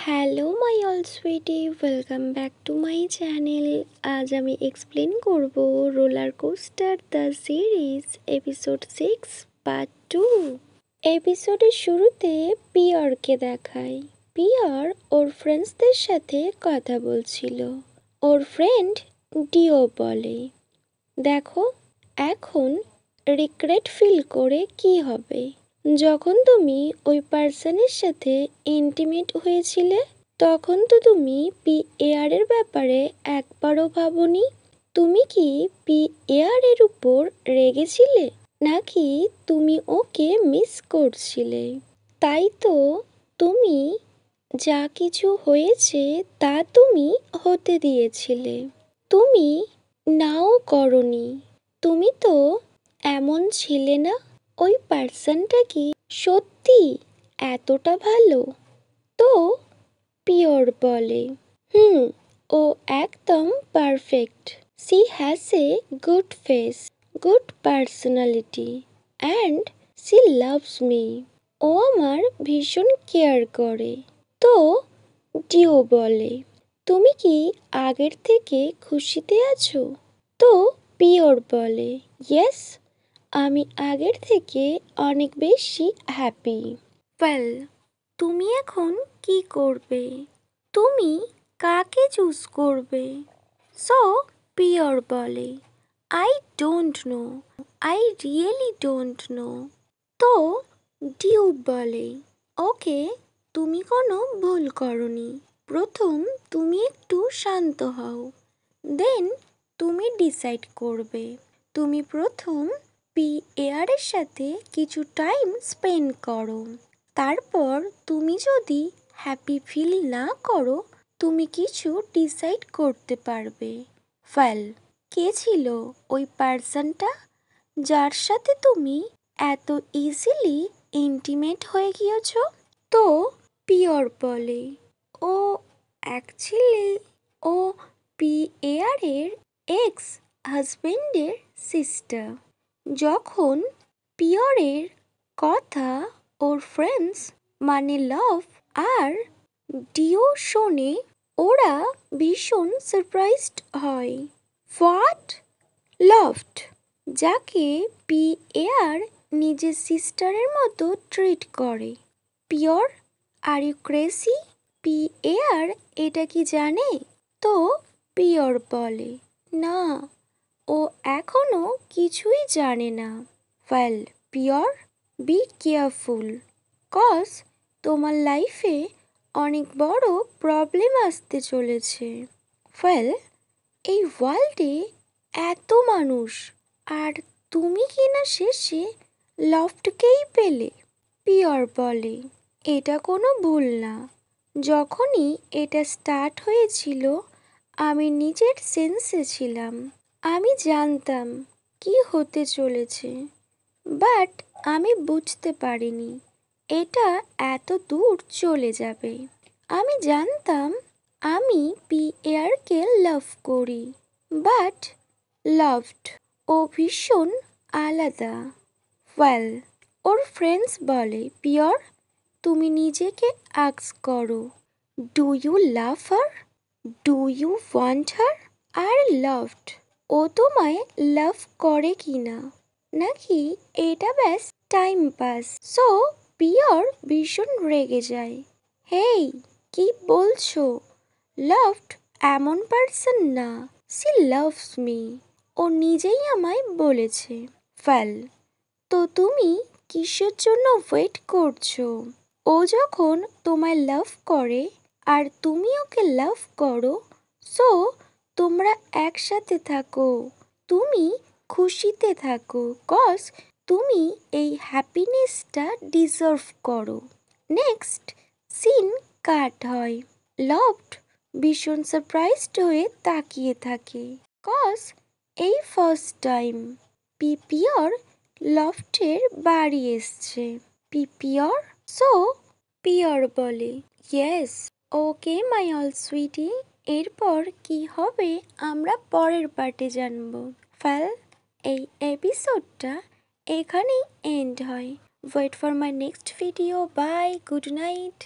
Hello my all sweetie, welcome back to my channel. আজ আমি explain করব roller coaster the series episode 6 part 2। এপিসোডের শুরুতে পিয়রকে দেখায়। পিয়র ওর ফ্রেন্ডসদের সাথে কথা বলছিল। ওর ফ্রেন্ড ডিও বলে, দেখো এখন রিগ্রেট ফিল করে কি হবে? যখন তুমি ওই পার্সনের সাথে ইন্টিমেট হয়েছিলে তখন তো তুমি পিএআর এর ব্যাপারে একবারও ভাবনি। তুমি কি পিএআর এর উপর রেগেছিলে নাকি তুমি ওকে মিস করছিলে? তাই তো তুমি যা কিছু হয়েছে তা তুমি হতে দিয়েছিলে। তুমি নাও করনি। তুমি তো এমন ছিলে না। ওই পার্সনটা কি সত্যি এতটা ভালো? তো পিওর বলে, ও একদম perfect. She has a good face, good personality and she loves me. ও আমার ভীষণ কেয়ার করে। তো ডিও বলে, তুমি কি আগের থেকে খুশিতে আছো? তো পিওর বলে, ইয়েস, আমি আগের থেকে অনেক বেশি হ্যাপি। ওয়েল, তুমি এখন কি করবে? তুমি কাকে চুজ করবে? সো পিওর বলে, I don't know, I really don't know. তো ডিউ বলে, ওকে, তুমি কোনো ভুল করনি। প্রথম তুমি একটু শান্ত হও, দেন তুমি ডিসাইড করবে। তুমি প্রথম পিএআর এর সাথে কিছু টাইম স্পেন্ড করো। তারপর তুমি যদি হ্যাপি ফিল না করো তুমি কিছু ডিসাইড করতে পারবে। ওয়েল, কে ছিল ওই পার্সনটা যার সাথে তুমি এত ইজিলি ইন্টিমেট হয়ে গিয়েছো? তো পিওর বলে, ও অ্যাকচুয়ালি ও পিএআর এর এক্স হাজবেন্ডের সিস্টার। যখন পিওরের কথা ওর ফ্রেন্ডস মানে লাভ আর ডিও শোনে ওরা ভীষণ সারপ্রাইজড হয়। হোয়াট? লাভড, যাকে পিএআর নিজের সিস্টারের মতো ট্রিট করে। Pure, are you crazy? পিএআর এটা কি জানে? তো পিওর বলে, না, ও এখনো কিছুই জানে না। Well Pure, be careful, cause তোমার লাইফে অনেক বড় প্রবলেম আসতে চলেছে। ওয়েল, এই ওয়ার্ল্ডে এত মানুষ আর তুমি কিনা শেষে লফটকেই পেলে। পিওর বলে, এটা কোনো ভুল না। যখনই এটা স্টার্ট হয়েছিল আমি নিজের সেন্সে ছিলাম। আমি জানতাম কি হতে চলেছে, বাট আমি বুঝতে পারিনি এটা এত দূর চলে যাবে। আমি জানতাম আমি পিএআরকে লাভ করি, বাট লাভড ও ভীষণ আলাদা। ওয়েল, ওর ফ্রেন্ডস বলে, পিওর তুমি নিজেকে আস্ক করো, do you love her? Do you want her? আর লাভড, ও তোমায় লাভ করে কি না, নাকি এটা ব্যাস টাইম পাস? সো পিওর ভীষণ রেগে যায়। হেই, কি বলছো? লাভড এমন পার্সন না, সি লাভস মি। ও নিজেই আমায় বলেছে। ওয়েল, তো তুমি কিসের জন্য ওয়েট করছো? ও যখন তোমায় লাভ করে আর তুমি ওকে লাভ করো, সো তোমরা একসাথে থাকো, তুমি খুশিতে থাকো, কজ তুমি এই হ্যাপিনেসটা ডিজার্ভ করো। নেক্সট সিন কাট হয়। লাভড ভীষণ সারপ্রাইজড হয়ে তাকিয়ে থাকে, কজ এই ফার্স্ট টাইম পিপিওর লফটের বাড়ি এসছে। পিপিওর? সো পিওর বলে, yes, okay my all sweetie. এরপর কি হবে আমরা পরের পার্টে জানবো। ওয়েল, এই এপিসোডটা এখানেই এন্ড হয়। Wait for my next video. Bye, good night.